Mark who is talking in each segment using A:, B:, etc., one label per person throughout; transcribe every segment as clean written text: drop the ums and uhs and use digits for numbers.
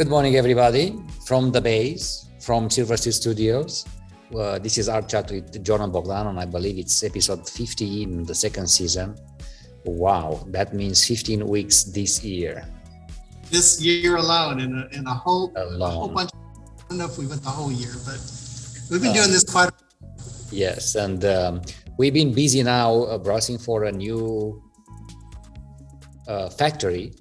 A: Good morning, everybody, from the base, from Silver Steel Studios. This is our chat with John and Bogdan, and I believe it's episode 15 in the second season. Wow, that means 15 weeks this year.
B: This year alone, in a whole bunch. I don't know if we went the whole year, but we've been doing this quite a while.
A: Yes, and we've been busy now browsing for a new factory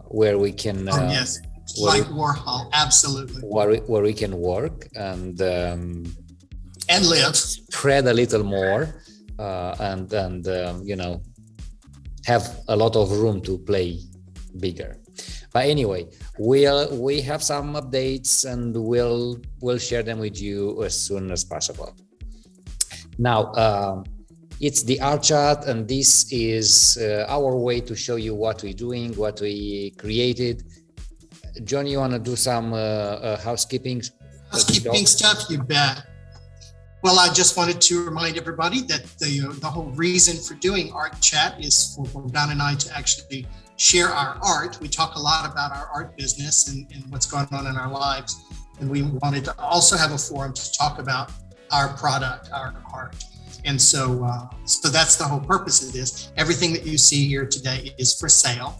A: where we can...
B: yes. Like Warhol, absolutely.
A: Where we can work and
B: live,
A: spread a little more, and have a lot of room to play bigger. But anyway, we have some updates and we'll share them with you as soon as possible. Now, it's the art chat, and this is our way to show you what we're doing, what we created. John, you want to do some housekeeping
B: stuff? You bet. Well, I just wanted to remind everybody that the whole reason for doing Art Chat is for Bogdan and I to actually share our art. We talk a lot about our art business and what's going on in our lives. And we wanted to also have a forum to talk about our product, our art. And so that's the whole purpose of this. Everything that you see here today is for sale.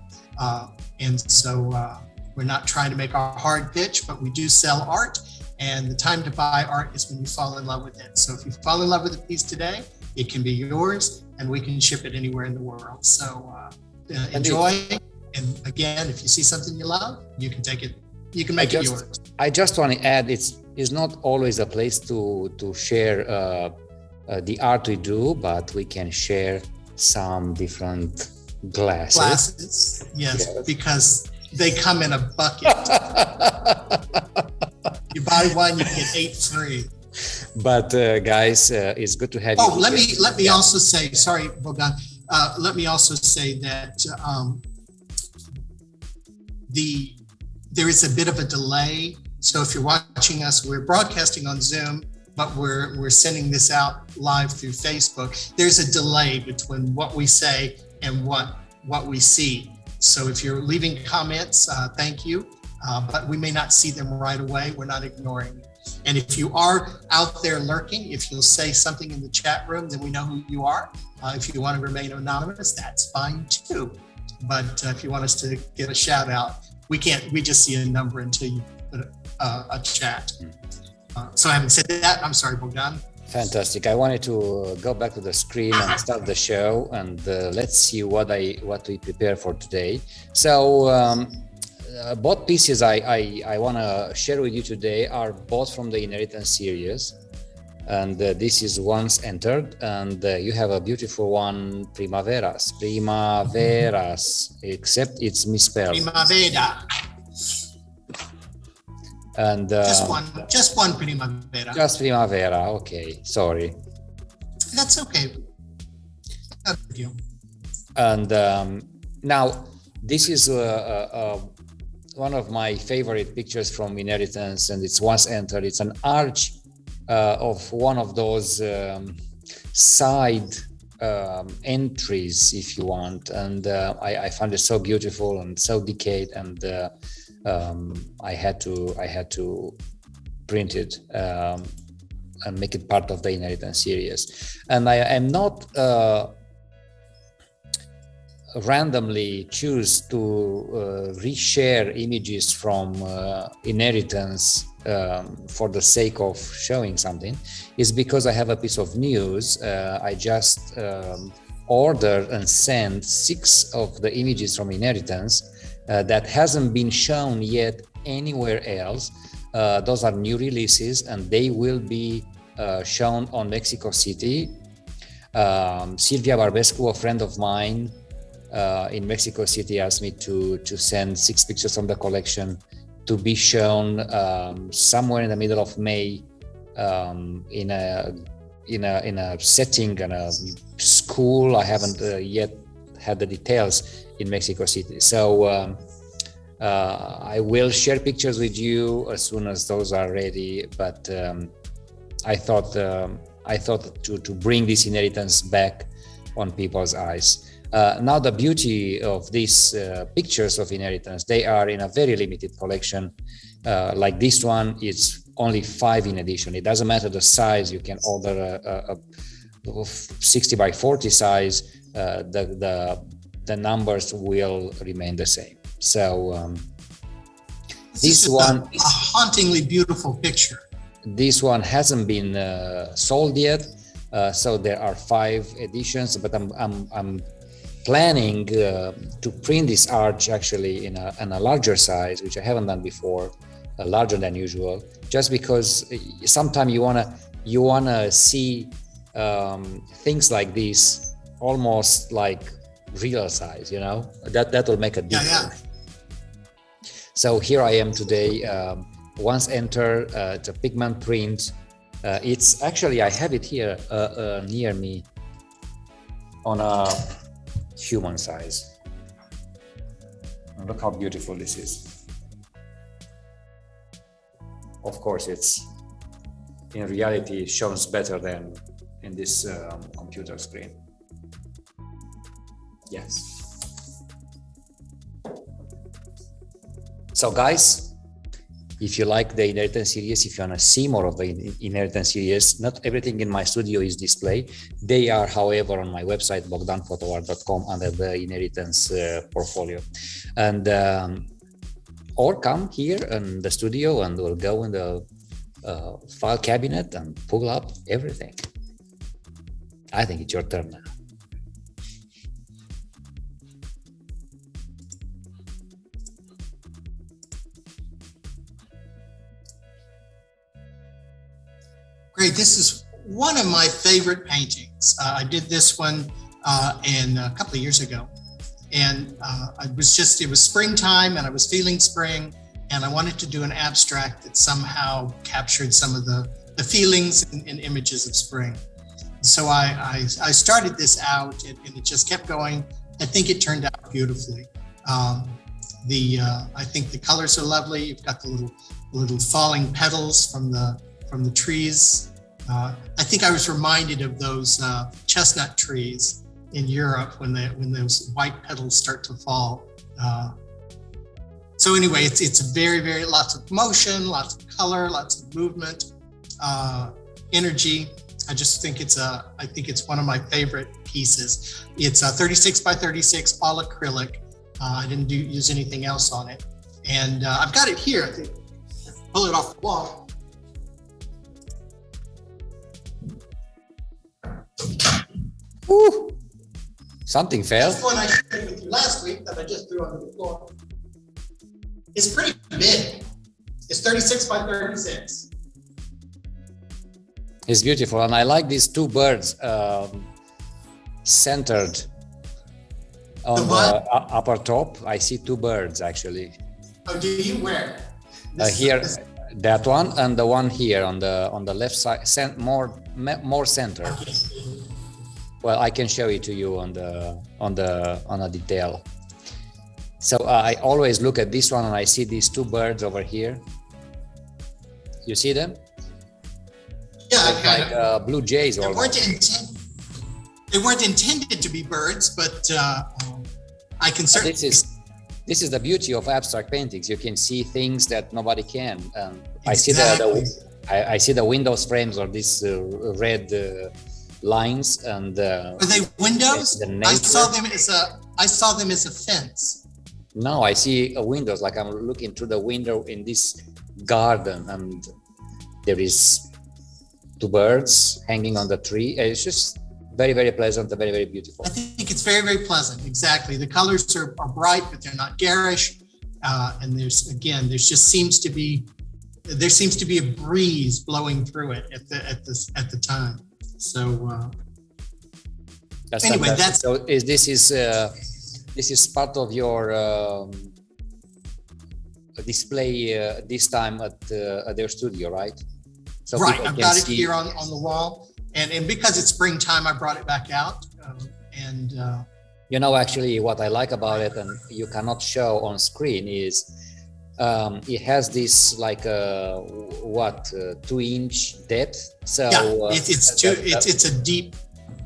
B: We're not trying to make our hard pitch, but we do sell art. And the time to buy art is when you fall in love with it. So if you fall in love with a piece today, it can be yours and we can ship it anywhere in the world. So enjoy. And again, if you see something you love, you can take it, you can make it yours.
A: I just want to add, it's not always a place to share the art we do, but we can share some different glasses.
B: Yes. Because they come in a bucket. You buy one, you get 8 free.
A: But guys, it's good to have you.
B: Oh, let me also say, sorry, Bogdan. Let me also say that there is a bit of a delay. So if you're watching us, we're broadcasting on Zoom, but we're sending this out live through Facebook. There's a delay between what we say and what we see. So if you're leaving comments, thank you, but we may not see them right away. We're not ignoring you. And if you are out there lurking, if you'll say something in the chat room, then we know who you are. If you want to remain anonymous, that's fine too. But if you want us to get a shout out, we just see a number until you put a chat. So having said that, I'm sorry, Bogdan.
A: Fantastic. I wanted to go back to the screen and start the show, and let's see what we prepare for today. So both pieces I want to share with you today are both from the Inheritance series, and this is Once Entered, and you have a beautiful one, Primaveras, except it's misspelled.
B: Primavera.
A: And
B: just one Primavera.
A: Just Primavera. Okay, sorry.
B: That's okay. Not a big deal.
A: And now this is one of my favorite pictures from Inheritance, and it's Once Entered. It's an arch of one of those side entries, if you want, and I found it so beautiful and so decayed, and I had to print it and make it part of the Inheritance series. And I am not randomly choose to reshare images from Inheritance for the sake of showing something. Is because I have a piece of news. I just ordered and sent 6 of the images from Inheritance that hasn't been shown yet anywhere else. Those are new releases, and they will be shown on Mexico City. Silvia Barbescu, a friend of mine in Mexico City, asked me to send 6 pictures from the collection to be shown somewhere in the middle of May in a setting in a school. I haven't yet had the details in Mexico City. So I will share pictures with you as soon as those are ready. But I thought to bring this Inheritance back on people's eyes. Now the beauty of these pictures of inheritance, they are in a very limited collection. Like this one, it's only 5 in edition. It doesn't matter the size. You can order a 60 by 40 size. The numbers will remain the same. So this one,
B: a hauntingly beautiful picture.
A: This one hasn't been sold yet, so there are 5 editions. But I'm planning to print this arch actually in a larger size, which I haven't done before, larger than usual. Just because sometimes you wanna see things like this almost like real size, you know. That will make a difference.
B: Yeah.
A: So here I am today. Once enter the pigment print. It's actually, I have it here near me on a human size. And look how beautiful this is. Of course, it's in reality it shows better than in this computer screen. Yes. So guys, if you like the Inheritance series, if you want to see more of the Inheritance series, not everything in my studio is displayed. They are, however, on my website, bogdanfotoart.com, under the Inheritance portfolio. And or come here in the studio and we'll go in the file cabinet and pull up everything. I think it's your turn now.
B: Great. This is one of my favorite paintings. I did this one in a couple of years ago, and it was springtime and I was feeling spring, and I wanted to do an abstract that somehow captured some of the feelings and images of spring. So I started this out, and it just kept going. I think it turned out beautifully. I think the colors are lovely. You've got the little falling petals from the trees. I think I was reminded of those chestnut trees in Europe when those white petals start to fall. So anyway, it's very, very lots of motion, lots of color, lots of movement, energy. I just think it's one of my favorite pieces. It's 36 by 36, all acrylic. I didn't use anything else on it, and I've got it here. I think pull it off the wall.
A: Woo! Something fell.
B: This one I shared with you last week that I just threw onto the floor. It's pretty big. It's 36 by 36.
A: It's beautiful, and I like these 2 birds centered on the upper top. I see 2 birds actually.
B: Oh, do you? Where?
A: Here, that one, and the one here on the left side, more centered.
B: Okay.
A: Well, I can show it to you on a detail. So I always look at this one and I see these 2 birds over here. You see them?
B: Yeah,
A: like blue jays.
B: They weren't intended to be birds, but I can certainly.
A: This is the beauty of abstract paintings. You can see things that nobody can.
B: Exactly.
A: I see the windows frames or these red lines, and
B: are they windows? I saw them as a fence.
A: No, I see windows, like I'm looking through the window in this garden, and there is 2 birds hanging on the tree. It's just very, very pleasant and very, very beautiful.
B: I think it's very, very pleasant. Exactly. The colors are bright, but they're not garish. And there seems to be a breeze blowing through it at the time. So anyway, this is part of your display this time at their studio, right? So right, I've got it here on the wall, and because it's springtime, I brought it back out.
A: You know, actually, what I like about it, and you cannot show on screen, is it has this like 2-inch depth. So
B: yeah, it's a deep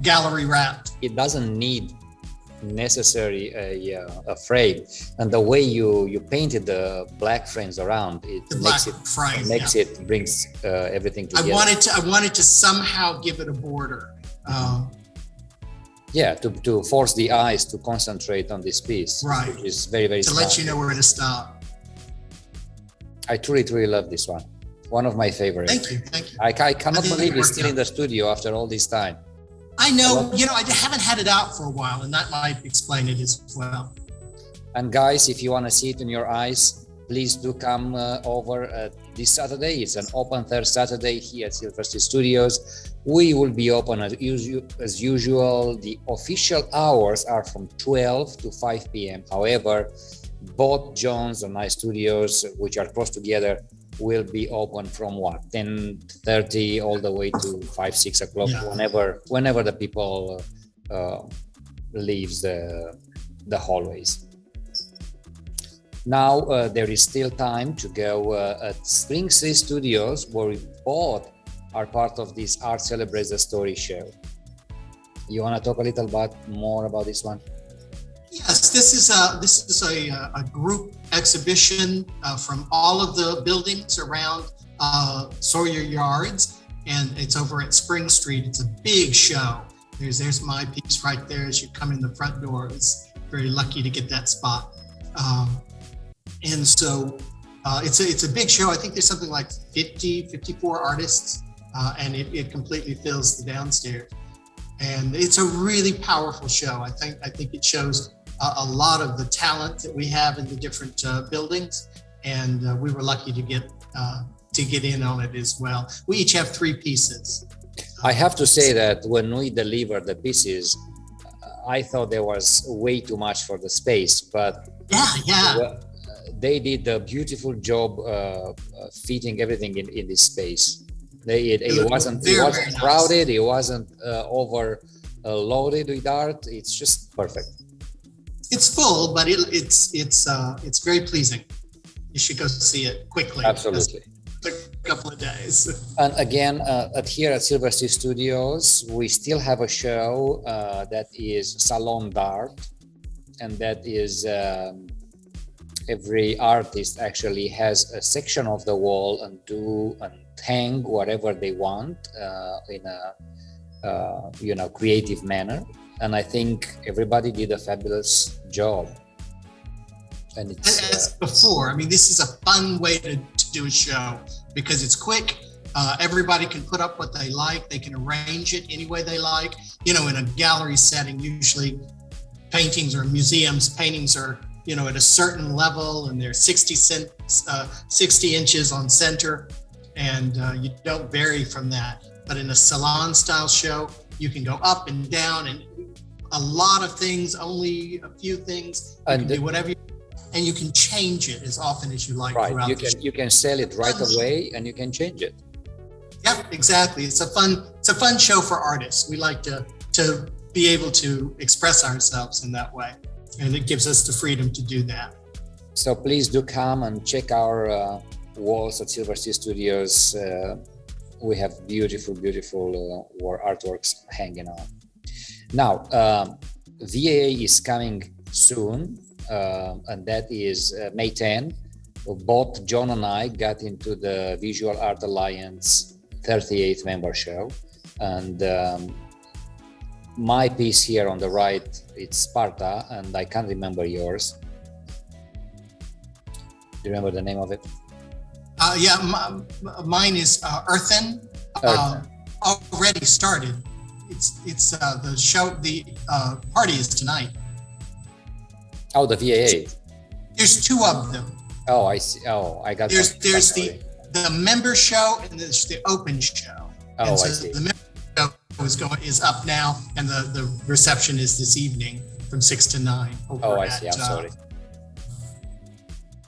B: gallery wrap.
A: It doesn't need necessary a frame, and the way you painted the black frames around it brings everything together.
B: I wanted to somehow give it a border.
A: To force the eyes to concentrate on this piece,
B: right?
A: Which is very, very
B: to let you know where to stop.
A: I truly love this one. One of my favorites.
B: Thank you.
A: I cannot believe it's still in the studio after all this time.
B: I know, I haven't had it out for a while, and that might explain it as well.
A: And guys, if you want to see it in your eyes, please do come over this Saturday. It's an open third Saturday here at Silver City Studios. We will be open as usual. The official hours are from 12 to 5 p.m. However, both John's and my studios, which are close together, will be open from 10:30 all the way to 5-6 o'clock, whenever the people leaves the hallways. Now there is still time to go at Spring City Studios, where we both are part of this Art Celebrates the Story show. You want to talk a little bit more about this one?
B: Yes, this is a group exhibition from all of the buildings around Sawyer Yards, and it's over at Spring Street. It's a big show. There's my piece right there as you come in the front door. It's very lucky to get that spot. And so it's a big show. I think there's something like 54 artists, and it completely fills the downstairs. And it's a really powerful show. I think it shows a lot of the talent that we have in the different buildings, and we were lucky to get in on it as well. We each have 3 pieces.
A: I have to say that when we delivered the pieces, I thought there was way too much for the space, but they did a beautiful job fitting everything in this space. It wasn't crowded. Nice. It wasn't overloaded with art. It's just perfect.
B: It's full, but it's very pleasing. You should go see it quickly.
A: Absolutely.
B: A couple of days.
A: And again, here at Silver City Studios, we still have a show that is Salon d'Art, and that is every artist actually has a section of the wall and hang whatever they want in a creative manner. And I think everybody did a fabulous job. And it's
B: as before, I mean, this is a fun way to do a show because it's quick. Everybody can put up what they like. They can arrange it any way they like. In a gallery setting, usually paintings or museums, paintings are, at a certain level, and they're 60 inches on center, and you don't vary from that. But in a salon style show, you can go up and down, and a lot of things, only a few things. You can do whatever and you can change it as often as you like.
A: Right, you can sell it right away, and you can change it.
B: Yeah, exactly. It's a fun show for artists. We like to be able to express ourselves in that way, and it gives us the freedom to do that.
A: So please do come and check our walls at Silver City Studios. We have beautiful artworks hanging on. Now, VAA is coming soon, and that is May 10. Both John and I got into the Visual Art Alliance 38th member show, and my piece here on the right, it's Sparta, and I can't remember yours. Do you remember the name of it?
B: Mine is Earthen. Already started. It's the show. The party is tonight.
A: Oh, the VAA.
B: There's 2 of them.
A: Oh, I see. Oh, I got.
B: There's the member show, and there's the open show.
A: Oh, I see.
B: The member show is up now, and the reception is this evening from 6 to 9.
A: I see. I'm sorry.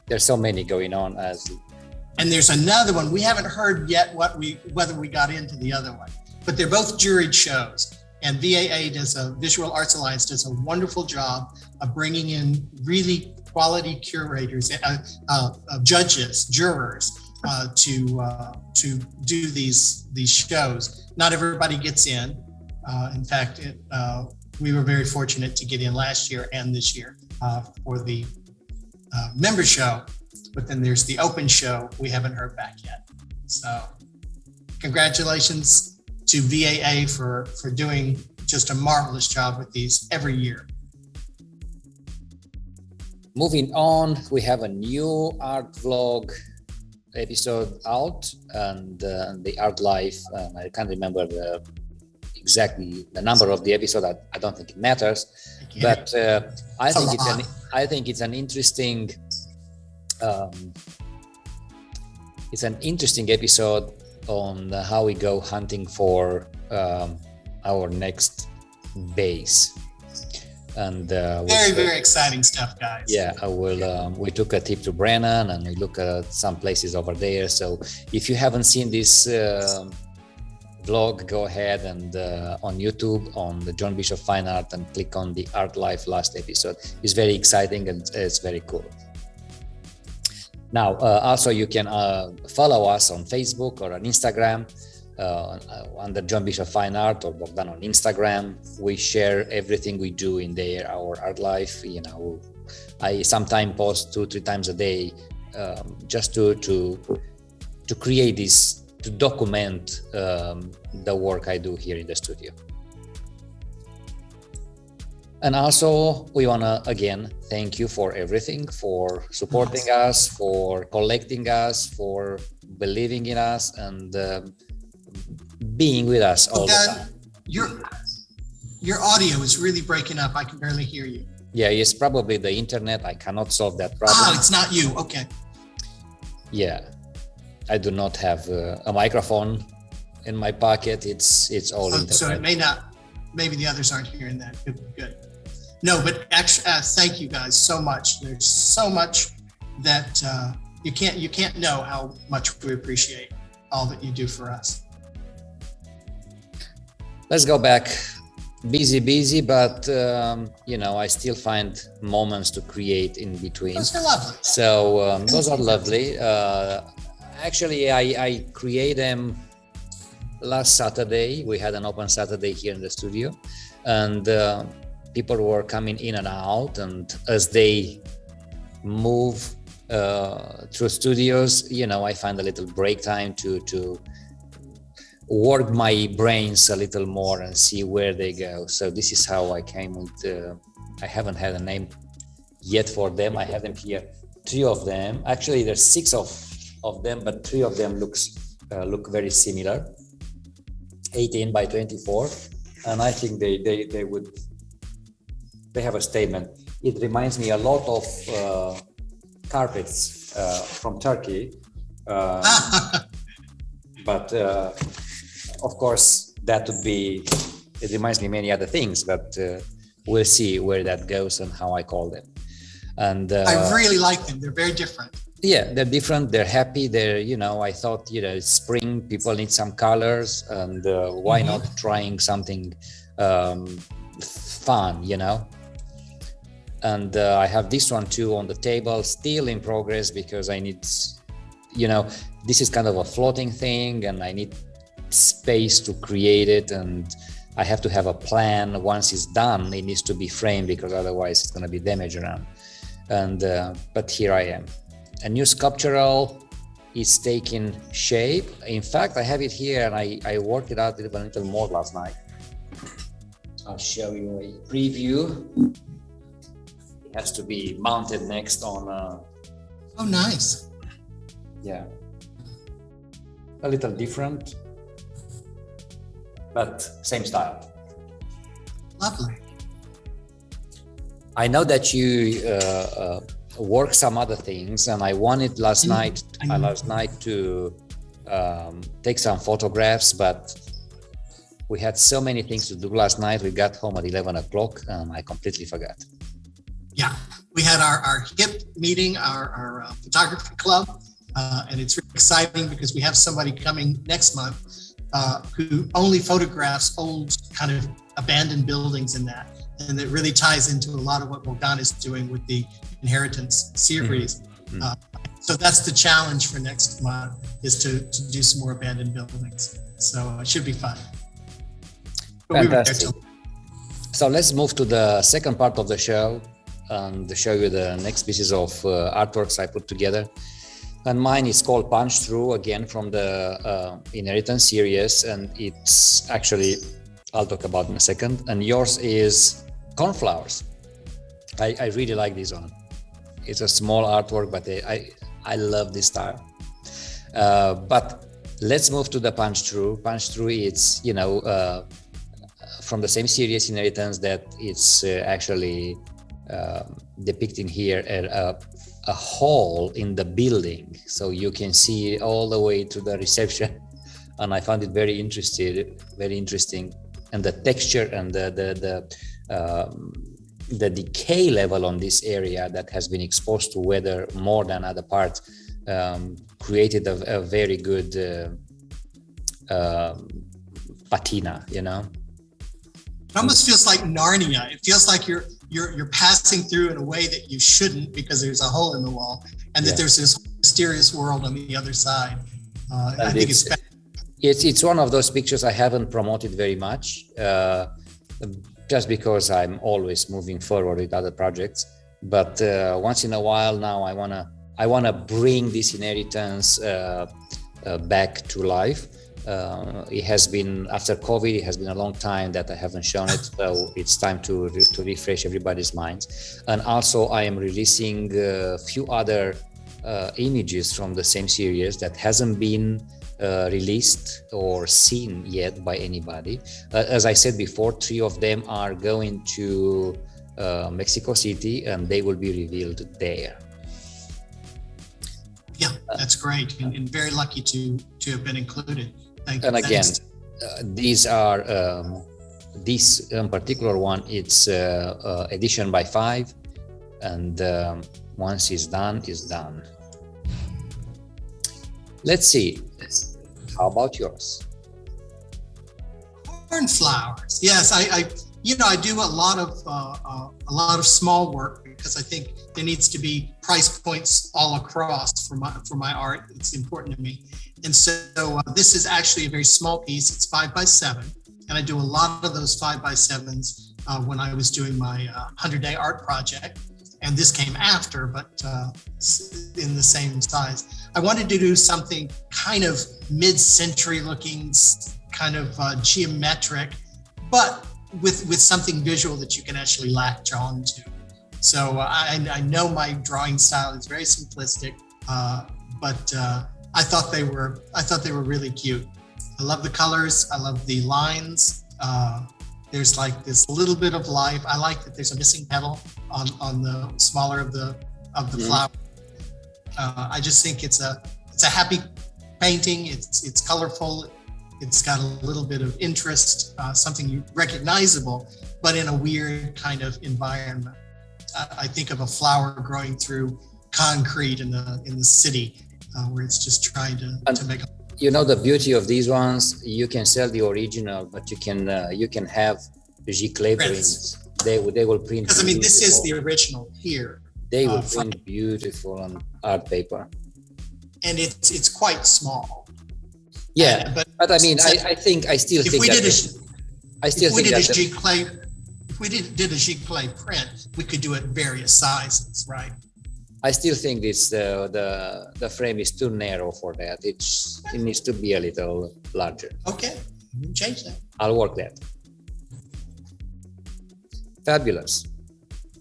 A: There's so many going on
B: And there's another one. We haven't heard yet whether we got into the other one, but they're both juried shows. And VAA Visual Arts Alliance does a wonderful job of bringing in really quality curators, judges, jurors to do these shows. Not everybody gets in. In fact, we were very fortunate to get in last year and this year for the member show, but then there's the open show. We haven't heard back yet. So congratulations to VAA for doing just a marvelous job with these every year.
A: Moving on, we have a new art vlog episode out, and the art life. I can't remember exactly the number of the episode. I don't think it matters, but I think it's an interesting. It's an interesting episode on how we go hunting for our next base. And
B: very exciting stuff, guys.
A: Yeah, I will. We took a trip to Brennan, and we look at some places over there. So if you haven't seen this vlog, go ahead and on YouTube on the John Bishop Fine Art and click on the Art Life last episode. It's very exciting and it's very cool. Now, also you can follow us on Facebook or on Instagram. Under John Bishop Fine Art or Bogdan on Instagram. We share everything we do in there, our art life. You know, I sometimes post 2-3 times a day, just to create this, to document the work I do here in the studio. And also, we want to, again, thank you for everything, for supporting us, for collecting us, for believing in us, and being with us all the time.
B: Your audio is really breaking up. I can barely hear you.
A: Yeah, it's probably the internet. I cannot solve that problem.
B: Oh, it's not you. Okay.
A: Yeah, I do not have a microphone in my pocket. It's all internet.
B: So it may not. Maybe the others aren't hearing that. Good. No, but actually, thank you guys so much. There's so much that you can't know how much we appreciate all that you do for us.
A: Let's go back. Busy, but you know, I still find moments to create in between.
B: Those are lovely.
A: So those are lovely. Actually, I create them last Saturday. We had an open Saturday here in the studio, and people were coming in and out. And as they move through studios, you know, I find a little break time to work my brains a little more and see where they go. So this is how I came with, I haven't had a name yet for them. I have them here, 3 of them. Actually, there's 6 of them, but 3 of them look very similar. 18 by 24. And I think they have a statement. It reminds me a lot of carpets from Turkey. But of course, that would be, it reminds me many other things, but we'll see where that goes and how I call them. And
B: I really like them. They're very different.
A: Yeah, they're different. They're happy. They're, you know, I thought, you know, it's spring, people need some colors, and why not trying something fun, you know? And I have this one too on the table, still in progress, because I need, you know, this is kind of a floating thing, and I need space to create it, and I have to have a plan. Once it's done, it needs to be framed, because otherwise it's going to be damaged around. And but here I am. A new sculptural is taking shape. In fact, I have it here, and I worked it out a little more last night. I'll show you a preview. It has to be mounted next on.
B: Oh, nice.
A: Yeah. A little different, but same style.
B: Lovely.
A: I know that you work some other things, and I wanted last night to take some photographs, but we had so many things to do last night. We got home at 11 o'clock, and I completely forgot.
B: Yeah, we had our HIP meeting, our photography club, and it's really exciting because we have somebody coming next month who only photographs old kind of abandoned buildings in that. And it really ties into a lot of what Bogdan is doing with the Inheritance series. So that's the challenge for next month, is to do some more abandoned buildings. So it should be fun.
A: Fantastic. So let's move to the second part of the show and show you the next pieces of artworks I put together. And mine is called Punch Through, again from the Inheritance series, and it's actually, I'll talk about in a second. And yours is Cornflowers. I really like this one. It's a small artwork, but I love this style. But let's move to the Punch Through. Punch Through, it's, you know, from the same series Inheritance, that it's actually depicting here a hole in the building, so you can see all the way to the reception, and I found it very interesting, and the texture and the decay level on this area that has been exposed to weather more than other parts created a very good patina, you know.
B: It almost feels like Narnia. It feels like you're passing through in a way that you shouldn't, because there's a hole in the wall, and that there's this mysterious world on the other side. I think
A: it's one of those pictures I haven't promoted very much, just because I'm always moving forward with other projects. But once in a while now, I wanna bring this Inheritance back to life. It has been, after COVID, it has been a long time that I haven't shown it, so it's time to refresh everybody's minds. And also I am releasing a few other images from the same series that hasn't been released or seen yet by anybody. As I said before, 3 of them are going to Mexico City, and they will be revealed there.
B: Yeah, that's great, and very lucky to have been included. Thank you.
A: And again, these are this in particular one. It's edition by 5, and once it's done, it's done. Let's see. How about yours?
B: Cornflowers. Yes, I do a lot of small work, because I think there needs to be price points all across for my art. It's important to me. And so this is actually a very small piece. It's 5x7, and I do a lot of those 5x7s when I was doing my 100-day art project. And this came after, but in the same size. I wanted to do something kind of mid-century looking, kind of geometric, but with something visual that you can actually latch on to. So I know my drawing style is very simplistic, but I thought they were really cute. I love the colors. I love the lines. There's like this little bit of life. I like that there's a missing petal on the smaller of the flower. I just think it's a happy painting. It's colorful. It's got a little bit of interest, something recognizable, but in a weird kind of environment. I think of a flower growing through concrete in the city, where it's just trying to make.
A: You know, the beauty of these ones, you can sell the original, but you can have giclée prints. They will print.
B: Because I mean, this is the original here.
A: They will print beautiful on art paper.
B: And it's quite small.
A: Yeah, but I mean, I still think that
B: if we did a giclée print, we could do it various sizes, right?
A: I still think this the frame is too narrow for that. It needs to be a little larger.
B: Okay, change that.
A: I'll work that. Fabulous.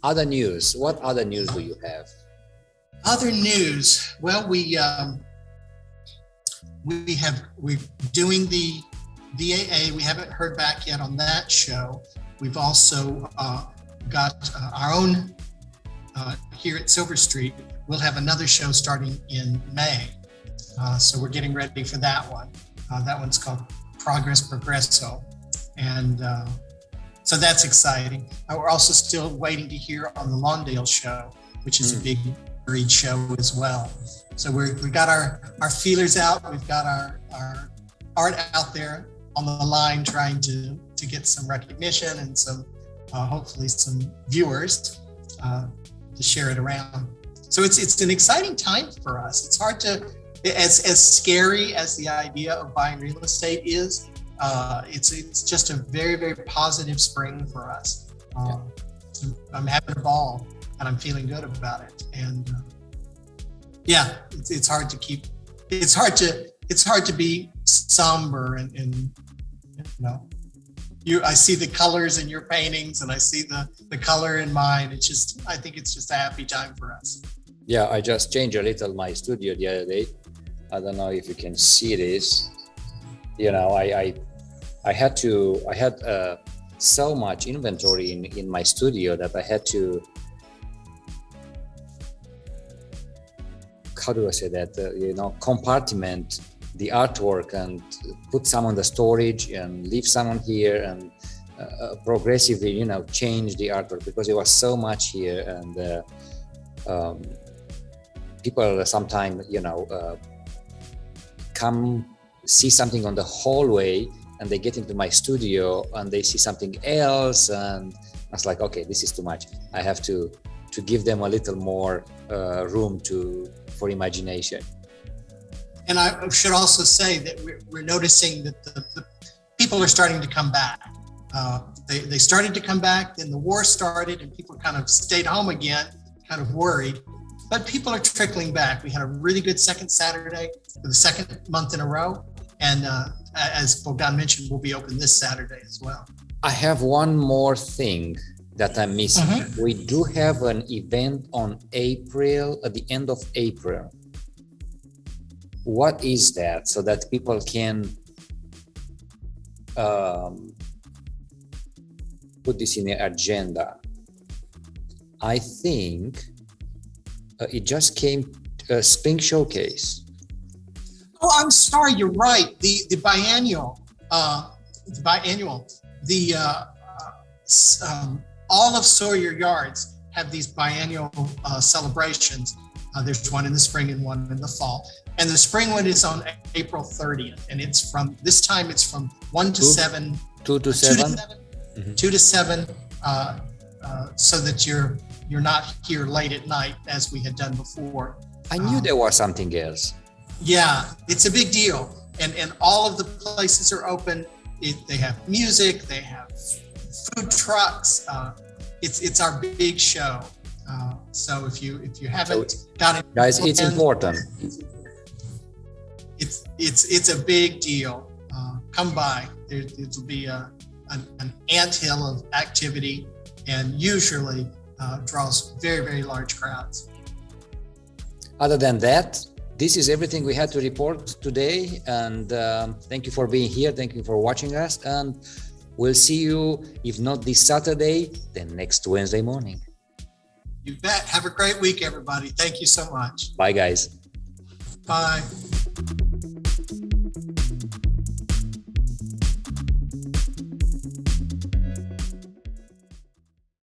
A: Other news. What other news do you have?
B: Other news. Well, we're doing the VAA. We haven't heard back yet on that show. We've also got our own here at Silver Street. We'll have another show starting in May. So we're getting ready for that one. That one's called Progress Progresso. And so that's exciting. We're also still waiting to hear on the Lawndale show, which is a big read show as well. So we got our feelers out. We've got our art out there on the line, trying to get some recognition and some hopefully some viewers to share it around. So it's an exciting time for us. It's hard to, as scary as the idea of buying real estate is, It's just a very, very positive spring for us. So I'm having a ball and I'm feeling good about it. And it's hard to keep. It's hard to be somber and you know. I see the colors in your paintings and I see the color in mine. I think it's just a happy time for us.
A: Yeah, I just changed a little my studio the other day. I don't know if you can see this. You know, I had so much inventory in my studio that I had to, how do I say that, compartment the artwork and put some on the storage and leave some on here and progressively, change the artwork because there was so much here. And people sometimes, come see something on the hallway and they get into my studio and they see something else. And I was like, okay, this is too much. I have to give them a little more room for imagination.
B: And I should also say that we're noticing that the people are starting to come back. They started to come back, then the war started and people kind of stayed home again, kind of worried. But people are trickling back. We had a really good second Saturday for the second month in a row. And as Bogdan mentioned, we'll be open this Saturday as well.
A: I have one more thing that I'm missing. Mm-hmm. We do have an event at the end of April. What is that so that people can put this in their agenda? I think it just came Spring Showcase.
B: Oh, I'm sorry, you're right. The biannual, all of Sawyer Yards have these biannual celebrations. There's one in the spring and one in the fall. And the spring one is on April 30th. And it's from 1 to 7.
A: 2 to 7?
B: 2 to 7, so that you're not here late at night as we had done before.
A: I knew there was something else.
B: Yeah, it's a big deal. And all of the places are open. They have music, they have food trucks. It's our big show. So if you haven't got it,
A: guys, it's important.
B: It's a big deal. Come by. It'll be an anthill of activity, and usually draws very, very large crowds.
A: Other than that, this is everything we had to report today. And thank you for being here. Thank you for watching us. And we'll see you, if not this Saturday, then next Wednesday morning.
B: You bet. Have a great week, everybody. Thank you so much.
A: Bye, guys.
B: Bye.